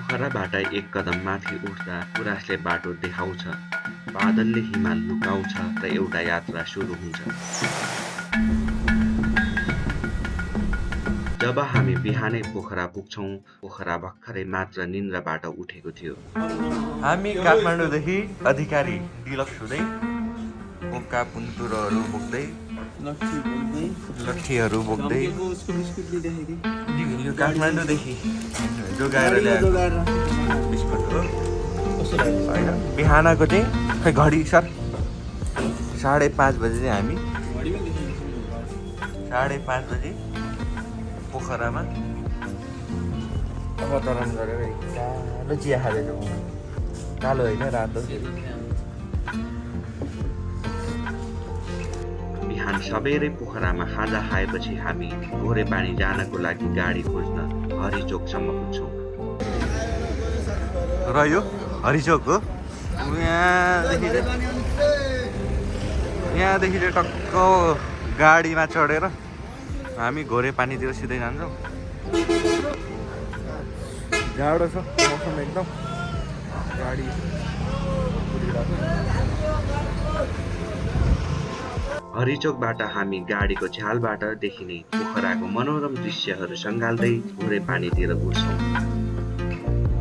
पोखराबाट एक कदम माथि उठ्दा गुराँसले बाटो देखाउँछ, बादलले हिमाल लुकाउँछ र एउटा यात्रा सुरु हुन्छ। जब हामी बिहानै पोखरा पुग्छौँ, पोखरा भर्खरै मात्र निन्द्राबाट उठेको थियो। हामी काठमाडौँदेखि अधिकारी डिलक्स हुँदै बोक्का पुन्तुरहरू बोक्दै लट्ठीहरू बोक्दै यो काठमाडौँदेखि जोगाएर ल्याएको बिस्कुट हो होइन। बिहानको चाहिँ खै घडी सर 5:30 बजे चाहिँ हामी 5:30 बजे पोखरामा अवतरण गरेर कालो चिया खाँदैछौँ। कालो होइन रातो। बिहान सबेरै पोखरामा खाजा खाएपछि हामी घोरे पानी जानको लागि गाडी खोज्न हरिचोकसम्म पुग्छौँ। र यो हरिचोक हो। यहाँदेखि चाहिँ टक्क गाडीमा चढेर हामी घोरे पानीतिर सिधै जान्छौँ। जाडो छ मौसम एकदम। गाडी हरिचोकबाट हामी गाडीको झ्यालबाट देखिने पोखराको मनोरम दृश्यहरू सँगाल्दै घोरे पानीतिर उड्छौँ।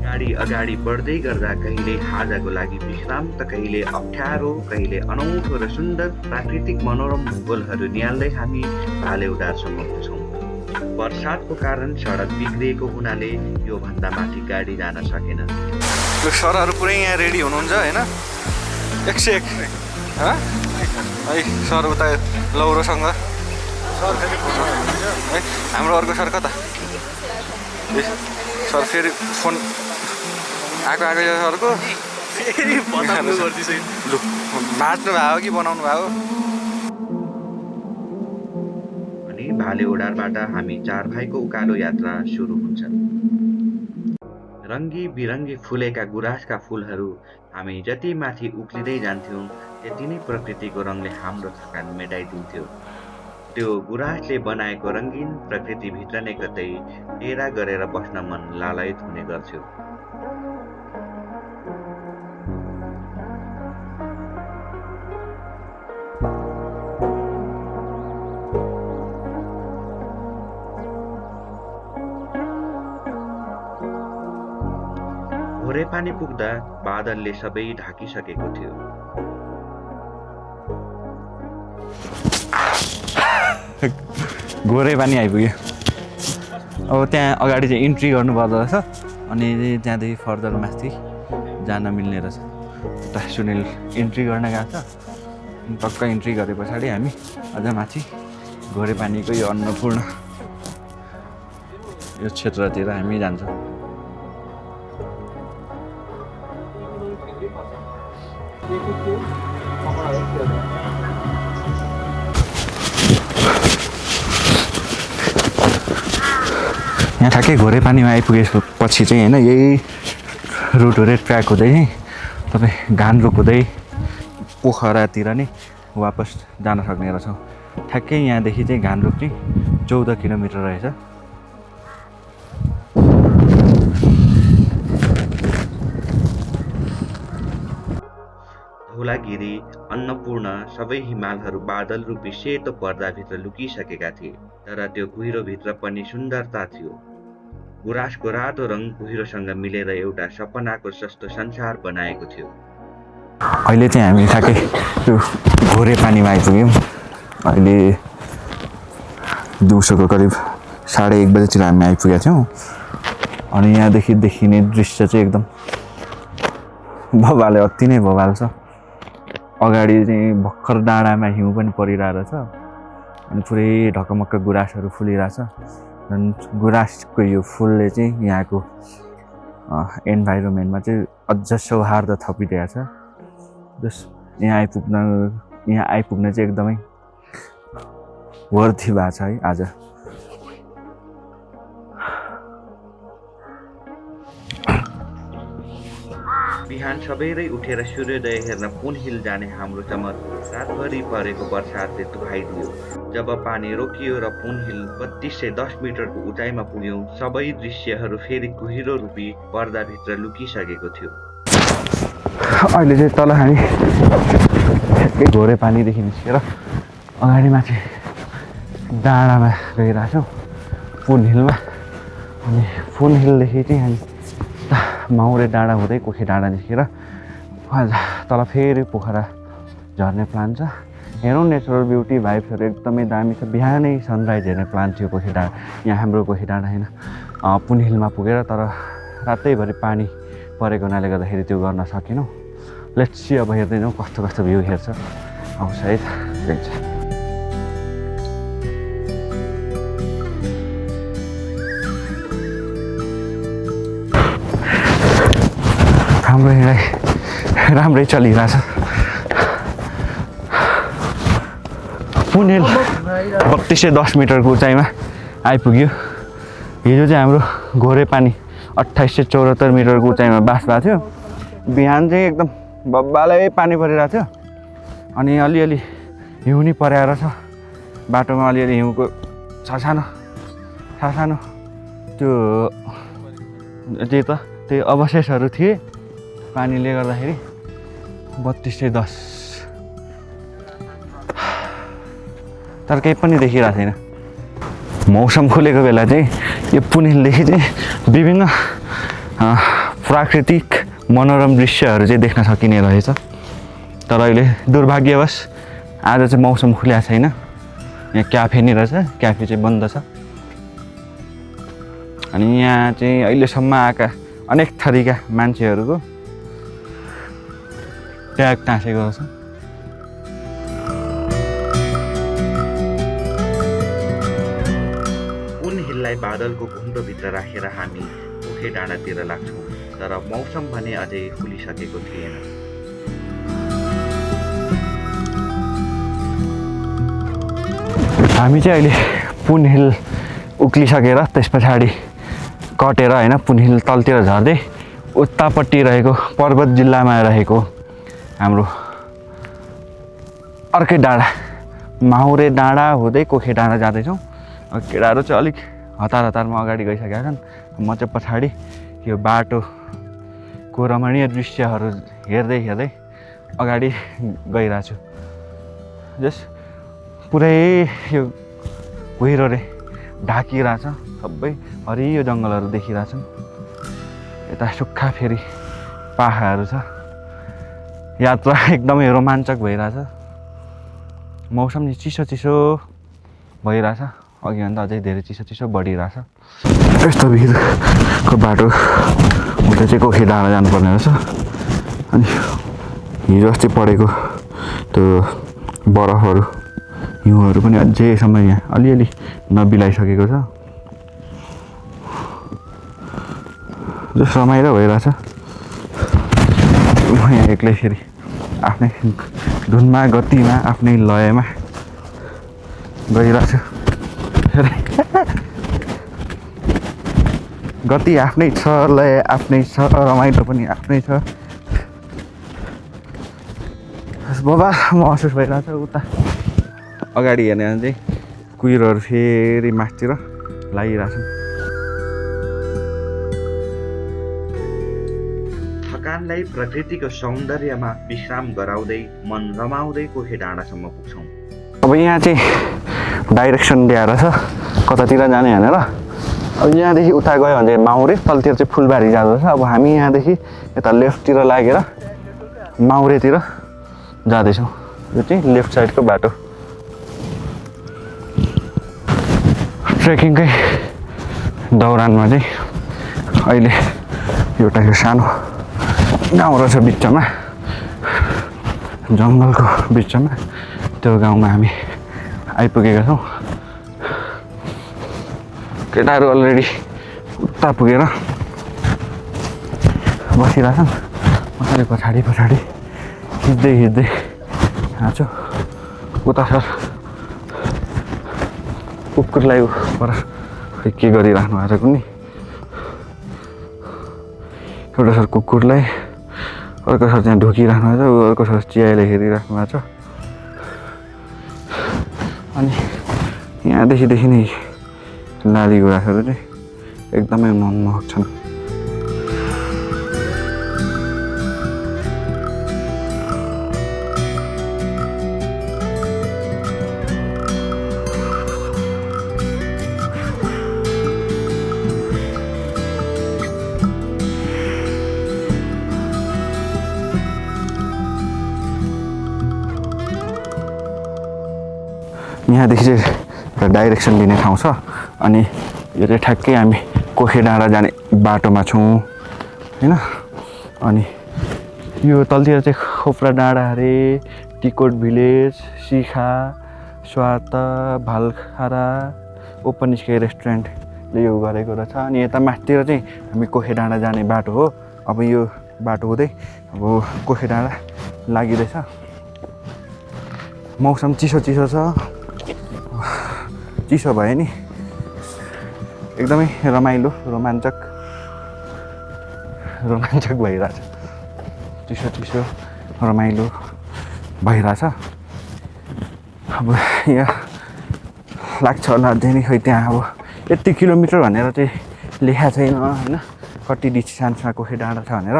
गाडी अगाडि बढ्दै गर्दा कहिले खाजाको लागि विश्राम त कहिले अप्ठ्यारो, कहिले अनौठो र सुन्दर प्राकृतिक मनोरम भूगोलहरू निहाल्दै हामी भालेउडारसम्म पुग्छौँ। वर्षातको कारण सडक बिग्रिएको हुनाले योभन्दा माथि गाडी जान सकेन। यो सरहरू पुरै यहाँ रेडी हुनुहुन्छ होइन। 101 है सर उता लौरोसँग है। हाम्रो अर्को सर कता सर फेरि फोन आएको सरको फेरि लु बाँच्नु भएको कि बनाउनु भएको। अनि भालेउडारबाट हामी 4 भाइको उकालो यात्रा सुरु हुन्छ। रङ्गी बिरङ्गी फुलेका गुराँसका फुलहरू हामी जति माथि उक्लिँदै जान्थ्यौँ त्यति नै प्रकृतिको रङले हाम्रो थकान मेटाइदिन्थ्यो। त्यो गुराँसले बनाएको रङ्गीन प्रकृतिभित्र नै कतै डेरा गरेर बस्न मन लालायित हुने गर्थ्यो। घोरे पानी पुग्दा बादलले सबै ढाकिसकेको थियो। घोरे पानी आइपुग्यो। अब त्यहाँ अगाडि चाहिँ इन्ट्री गर्नुपर्दो रहेछ अनि त्यहाँदेखि फर्दर माथि जान मिल्ने रहेछ। उता सुनिल इन्ट्री गर्न गएको छ। टक्क इन्ट्री गरे पछाडि हामी अझ माथि घोरे पानीको यो अन्नपूर्ण यो क्षेत्रतिर हामी जान्छौँ। यहाँ ठ्याक्कै घोरे पानीमा आइपुगेपछि चाहिँ होइन यही रुटहरू ट्र्याक हुँदै तपाईँ घान्द्रुक हुँदै पोखरातिर नै वापस जान सक्ने रहेछौँ। ठ्याक्कै यहाँदेखि चाहिँ घान्द्रुक चाहिँ 14 किलोमिटर रहेछ। धौलागिरी, अन्नपूर्ण सबै हिमालहरू बादल रूपी सेतो पर्दाभित्र लुकिसकेका थिए, तर त्यो कुहिरोभित्र पनि सुन्दरता थियो। गुराँसको रातो रङ कुहिरोसँग मिलेर एउटा सपनाको जस्तो संसार बनाएको थियो। अहिले चाहिँ हामी ठ्याक्कै त्यो घोरे पानीमा आइपुग्यौँ। अहिले दिउँसोको करिब 1:30 बजेतिर हामी आइपुगेका थियौँ। अनि यहाँदेखि देखिने दृश्य चाहिँ एकदम भवाले अति नै भवाल छ। अगाडि चाहिँ भर्खर डाँडामा हिउँ पनि परिरहेको छ अनि पुरै ढकमक्क गुराँसहरू फुलिरहेछ। झन् गुराँसको यो फुलले चाहिँ यहाँको इन्भाइरोमेन्टमा चाहिँ अझ सौहार्द थपिदिएको छ। जस यहाँ आइपुग्न चाहिँ एकदमै वर्थी भएको छ है आज। बिहान सबेरै उठेर सूर्योदय हेर्न पुन हिल जाने हाम्रो चमक रातभरि परेको बर्सातले दुहाइदियो। जब पानी रोकियो र पुन हिल 3210 मिटरको उचाइमा पुग्यौँ, सबै दृश्यहरू फेरि कुहिरो रूपी पर्दाभित्र लुकिसकेको थियो। अहिले चाहिँ तल हामी घोरे पानीदेखि निस्केर अगाडि माथि डाँडामा गइरहेछौँ, पुन हिलमा। अनि पुन हिलदेखि चाहिँ हामी माउरे डाँडा हुँदै कोखे डाँडा निस्केर तल फेरि पोखरा झर्ने प्लान छ। हेरौँ, नेचुरल ब्युटी भाइब्सहरू एकदमै दामी छ। बिहानै सनराइज हेर्ने प्लान थियो कोखे डाँडा, यहाँ हाम्रो कोखे डाँडा होइन, पुन हिलमा पुगेर, तर रातैभरि पानी परेको हुनाले गर्दाखेरि त्यो गर्न सकेनौँ। लेट्स सी अब हेर्दै जाउँ कस्तो कस्तो भ्यू हेर्छ, अब सायद देख्छ। हाम्रो हिँडाइ राम्रै चलिरहेछ। पुन हिल 3210 मिटरको उचाइमा आइपुग्यो। हिजो चाहिँ हाम्रो घोरे पानी 2874 मिटरको उचाइमा बास भएको थियो। बिहान चाहिँ एकदम बब्बालै पानी परिरहेको थियो, अनि अलिअलि हिउँ नि परेर छ। बाटोमा अलिअलि हिउँको सानो त्यो अवशेषहरू थिए पानीले गर्दाखेरि। 3210 तर केही पनि देखिरहेको छैन। मौसम खुलेको बेला चाहिँ यो पुन हिलदेखि चाहिँ विभिन्न प्राकृतिक मनोरम दृश्यहरू चाहिँ देख्न सकिने रहेछ। तर अहिले दुर्भाग्यवश आज चाहिँ मौसम खुलेको छैन। यहाँ क्याफे नि रहेछ, क्याफे चाहिँ बन्द छ। अनि यहाँ चाहिँ अहिलेसम्म आएका अनेक थरीका मान्छेहरूको ट्याग टाँसेको रहेछ। पुन हिललाई बादलको घुम्रोभित्र राखेर हामी पोखे डाँडातिर लाग्छौँ, तर मौसम भने अझै खुलिसकेको थिएन। हामी चाहिँ अहिले पुन हिल उक्लिसकेर त्यस पछाडि कटेर होइन, पुन हिल तलतिर झर्दै उत्तापट्टि रहेको पर्वत जिल्लामा रहेको हाम्रो अर्कै डाँडा माउरे डाँडा हुँदै कोखे डाँडा जाँदैछौँ। केटाहरू चाहिँ अलिक हतारमा अगाडि गइसकेका छन्। म चाहिँ पछाडि यो बाटोको रमणीय दृश्यहरू हेर्दै अगाडि गइरहेको छु। जस पुरै यो कुहिरोले ढाकिरहेछ, सबै हरियो जङ्गलहरू देखिरहेछन्। यता सुक्खा फेरि पाहाडहरू छ। यात्रा एकदमै रोमाञ्चक भइरहेछ। मौसम चाहिँ चिसो भइरहेछ, अघिभन्दा अझै धेरै चिसो बढिरहेछ। यस्तो भिरको बाटो हुँदै चाहिँ कोखे डाँडा जानुपर्ने रहेछ। अनि हिजो अस्ति परेको त्यो बरफहरू हिउँहरू पनि अझैसम्म यहाँ अलिअलि नबिलाइसकेको छ। जस रमाइलो भइरहेछ। म यहाँ एक्लै फेरि आफ्नै धुनमा गतिमा आफ्नै लयमा गइरहेछु। गति आफ्नै छ, लय आफ्नै छ, रमाइलो पनि आफ्नै छ। बबा महसुस भइरहेछ। उता अगाडि हेर्ने भने चाहिँ कुहिरोहरू फेरि मासतिर लागिरहेछन्। थकानलाई प्रकृतिको सौन्दर्यमा विश्राम गराउँदै मन रमाउँदै कोखे डाँडासम्म पुग्छौँ। अब यहाँ चाहिँ डाइरेक्सन दिएर छ कतातिर जाने भनेर। अब यहाँदेखि उता गयो भने चाहिँ माउरे, तलतिर चाहिँ फुलबारी जाँदो छ। अब हामी यहाँदेखि यता लेफ्टतिर लागेर माउरेतिर जाँदैछौँ। यो चाहिँ लेफ्ट साइडको बाटो। ट्रेकिङकै दौरानमा चाहिँ अहिले एउटा यो सानो गाउँ रहेछ बिचमा, जङ्गलको बिचमा। त्यो गाउँमा हामी आइपुगेका छौँ। केटाहरू अलरेडी उता पुगेर बसिरहेछन्। मजाले पछाडि हिँड्दै आएको छु। उता सर कुकुरलाई पर के गरिराख्नु भएको छ कुनै एउटा सर कुकुरलाई अर्को सर त्यहाँ ढोकिराख्नु भएको छ, अर्को सर चियाले हेरिराख्नु भएको छ। अनि यहाँदेखि नै लाली गुराँसहरू चाहिँ एकदमै मनमोहक छन्। यहाँदेखि चाहिँ डाइरेक्सन लिने ठाउँ छ। अनि यो चाहिँ ठ्याक्कै हामी कोखे डाँडा जाने बाटोमा छौँ होइन। अनि यो तलतिर चाहिँ खोप्रा डाँडा अरे, टिकोट भिलेज, शिखा, स्वात, भालखारा, ओपन स्काई रेस्टुरेन्टले यो गरेको रहेछ। अनि यता माथितिर चाहिँ हामी कोखे डाँडा जाने बाटो हो। अब यो बाटो हुँदै अब कोखे डाँडा लागिरहेछ। मौसम चिसो छ, चिसो भयो नि एकदमै रमाइलो रोमाञ्चक भइरहेछ। चिसो रमाइलो भइरहेछ। अब यहाँ लाग्छ होला अझै नै, खै त्यहाँ अब यति किलोमिटर भनेर चाहिँ लेखा छैन होइन, कति डिस्टेन्समा कोखे डाँडा छ भनेर।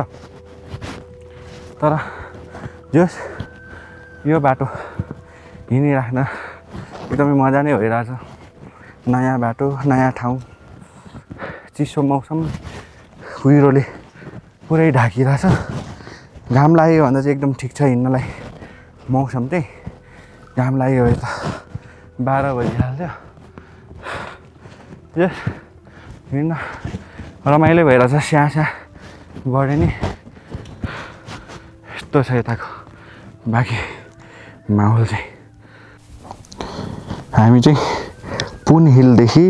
तर जस यो बाटो हिँडिराख्न एकदमै मजा नै भइरहेछ। नयाँ बाटो, नयाँ ठाउँ, चिसो मौसम, कुहिरोले पुरै ढाकिरहेछ। घाम लाग्यो भन्दा चाहिँ एकदम ठिक छ हिँड्नलाई। मौसम चाहिँ घाम लाग्यो भने त 12 बजिहाल्छ। यस हिँड्न रमाइलो भइरहेछ। स्याहाँ बढे नि यस्तो छ यताको बाँकी माहौल चाहिँ। हामी चाहिँ पुन हिलदेखि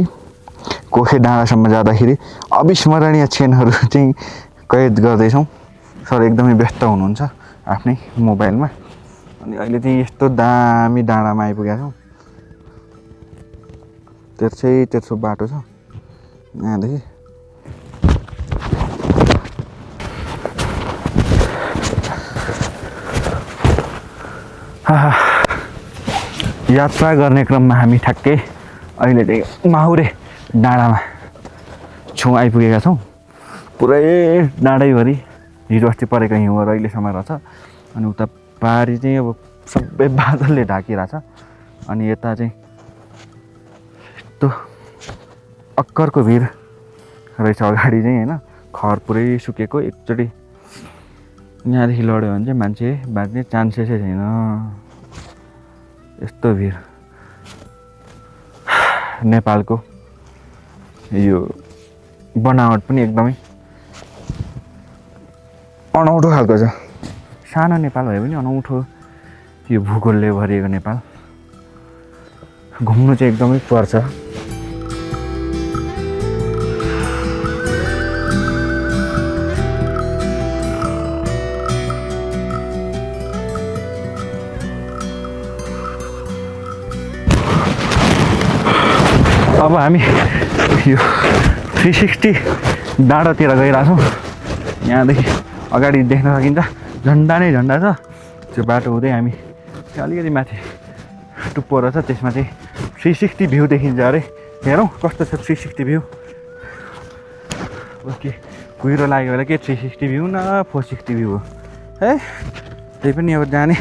कोखे डाँडासम्म जाँदाखेरि अविस्मरणीय क्षणहरू चाहिँ कैद गर्दैछौँ। सर एकदमै व्यस्त हुनुहुन्छ आफ्नै मोबाइलमा। अनि अहिले चाहिँ यस्तो दामी डाँडामा आइपुगेका छौँ। तेर्सो बाटो छ यहाँदेखि। यात्रा गर्ने क्रममा हामी ठ्याक्कै अहिले चाहिँ माहुरे डाँडामा आइपुगेका छौँ। पुरै डाँडैभरि हिजो अस्ति परेको हिउँहरू अहिलेसम्म रहेछ। अनि उता पारी चाहिँ अब सबै बादलले ढाकिरहेछ। अनि यता चाहिँ यस्तो अक्करको भिड रहेछ अगाडि चाहिँ होइन। खर पुरै सुकेको, एकचोटि यहाँदेखि लड्यो भने चाहिँ मान्छे बाँच्ने चान्सेसै छैन, यस्तो भिड। नेपालको यो बनावट पनि एकदमै अनौठो खालको छ। सानो नेपाल भए पनि अनौठो यो भूगोलले भरिएको नेपाल। घुम्नु चाहिँ एकदमै पर्छ। अब हामी यो 360 डाँडातिर गइरहेछौँ। यहाँदेखि अगाडि देख्न सकिन्छ झन्डा नै झन्डा छ। त्यो बाटो हुँदै हामी अलिकति माथि टुप्पो रहेछ, त्यसमा चाहिँ 360 भ्यू देखिन्छ अरे। हेरौँ कस्तो छ 360 भ्यू। ओके, कुहिरो लाग्यो भने के 360 भ्यू न 460 भ्यू हो है। त्यही पनि अब जाने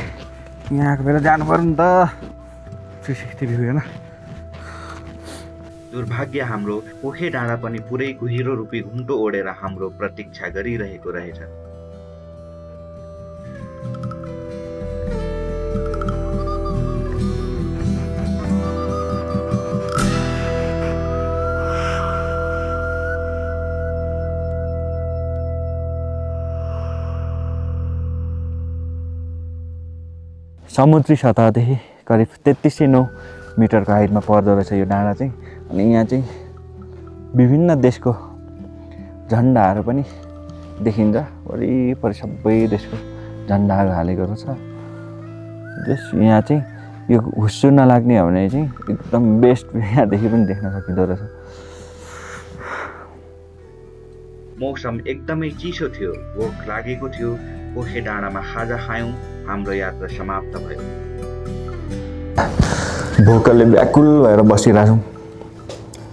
यहाँको बेला जानु पर्यो नि त। 360 भ्यू हेर्न। दुर्भाग्य हाम्रो कोखे डाँडा पनि पुरै कुहिरो रूपी घुम्टो ओढेर हाम्रो प्रतीक्षा गरिरहेको रहेछ। समुद्री सतहदेखि करिब 3309 मिटरको हाइटमा पर्दो रहेछ यो डाँडा चाहिँ। अनि यहाँ चाहिँ विभिन्न देशको झन्डाहरू पनि देखिन्छ। वरिपरि सबै देशको झन्डाहरू हालेको रहेछ। यहाँ चाहिँ यो हुस्सु नलाग्ने हो भने चाहिँ एकदम बेस्ट यहाँदेखि पनि देख्न सकिँदो रहेछ। मौसम एकदमै चिसो थियो, भोक लागेको थियो। पोखे डाँडामा खाजा खायौँ। हाम्रो यात्रा समाप्त भयो। भोकले व्याकुल भएर बसिरहेको छौँ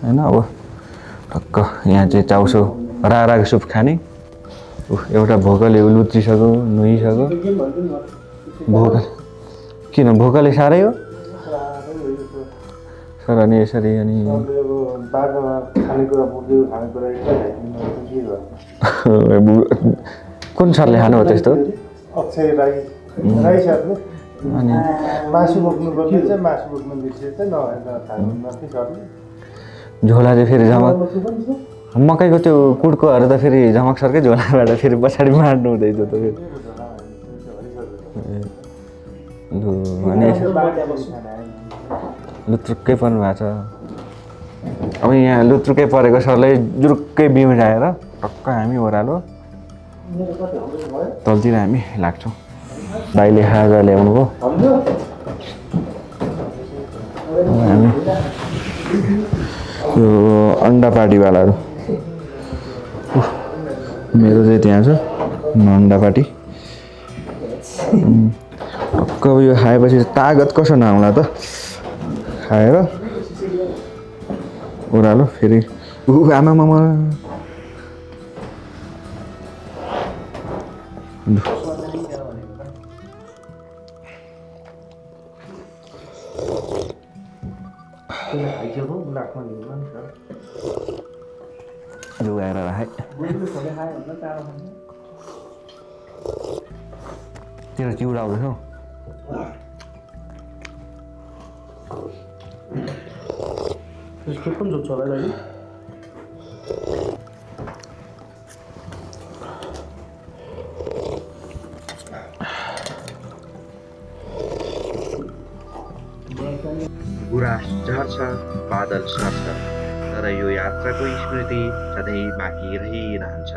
होइन। अब टक्क यहाँ चाहिँ चाउसो राराको सुप खाने। एउटा भोकले लुत्रिसक्यो, नुहाइसक्यो। भोक किन भोकले साह्रै हो सर? अनि यसरी अनि कुन सरले खानु हो त्यस्तो? अक्षय राई सरले अनि मासु बोक्नु पर्ने चाहिँ मासु बोक्नु बिर्सेछ नखानु सरले। झोला चाहिँ फेरि झमक मकैको त्यो कुड्कोहरू त फेरि झमक सरकै झोलाबाट फेरि पछाडि मार्नु हुँदैछ त फेरि। लु अनि लुत्रुक्कै पर्नु भएको छ। अब यहाँ लुत्रुक्कै परेको सरलाई जुरुक्कै बिउजाएर टक्क हामी ओह्रालो तलतिर हामी लाग्छौँ। भाइले खाजा ल्याउनु भयो। हामी यो अन्डा पार्टीवालाहरू मेरो चाहिँ त्यहाँ छ अन्डा पार्टी। टक्क यो खाएपछि तागत कसो नआउला त? खाएर ओह्रालो फेरि आमामामा लुगाएर राखे तेरो चिउरा आउँदैछ हौ। त्यसको कुन जोड्छ होला दाजु? गुराँस झर्छ, बादल सर्छ, तर यो यात्राको स्मृति सधैँ बाँकी रहिरहन्छ।